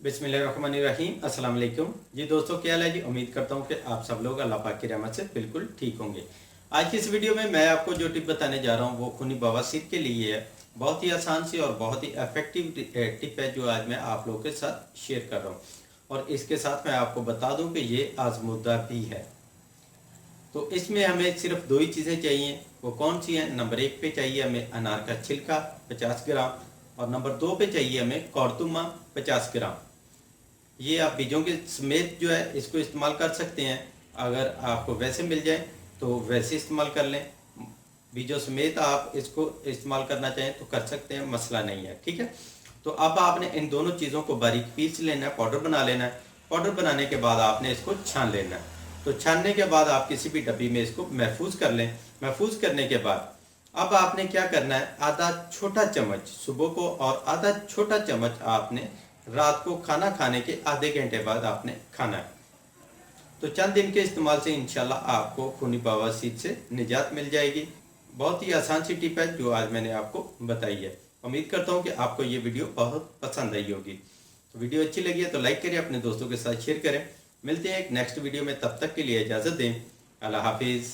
बिस्मिल्लाहिर्रहमानिर्रहीम। अस्सलाम वालेकुम जी दोस्तों, क्या हाल है जी। उम्मीद करता हूँ कि आप सब लोग अल्लाह पाक की रहमत से बिल्कुल ठीक होंगे। आज की इस वीडियो में मैं आपको जो टिप बताने जा रहा हूँ वो खूनी बवासीर के लिए है। बहुत ही आसान सी और बहुत ही इफेक्टिव टिप है जो आज मैं आप लोगों के साथ शेयर कर रहा हूँ। और इसके साथ मैं आपको बता दूँ कि ये आजमूदा भी है। तो इसमें हमें सिर्फ दो ही चीज़ें चाहिए। वो कौन सी हैं? नंबर 1 पे चाहिए हमें अनार का छिलका 50 ग्राम और नंबर 2 पे चाहिए हमें कौरतुमा 50 ग्राम। ये आप बीजों के समेत जो है इसको इस्तेमाल कर सकते हैं। अगर आपको वैसे मिल जाए तो वैसे इस्तेमाल कर लें। बीजों समेत आप इसको इस्तेमाल करना चाहें तो कर सकते हैं, मसला नहीं है, ठीक है। तो अब आपने इन दोनों चीज़ों को बारीक पीस लेना है, पाउडर बना लेना है। पाउडर बनाने के बाद आपने इसको छान लेना है। तो छानने के बाद आप किसी भी डब्बी में इसको महफूज कर लें। महफूज करने के बाद अब आपने क्या करना है, आधा छोटा चम्मच सुबह को और आधा छोटा चम्मच आपने रात को खाना खाने के आधे घंटे बाद आपने खाना है। तो चंद दिन के इस्तेमाल से इंशाल्लाह आपको खूनी बवासीर से निजात मिल जाएगी। बहुत ही आसान सी टिप है जो आज मैंने आपको बताई है। उम्मीद करता हूँ कि आपको ये वीडियो बहुत पसंद आई होगी। तो वीडियो अच्छी लगी है तो लाइक करें, अपने दोस्तों के साथ शेयर करें। मिलते हैं एक नेक्स्ट वीडियो में, तब तक के लिए इजाज़त दें। अल्लाह हाफिज़।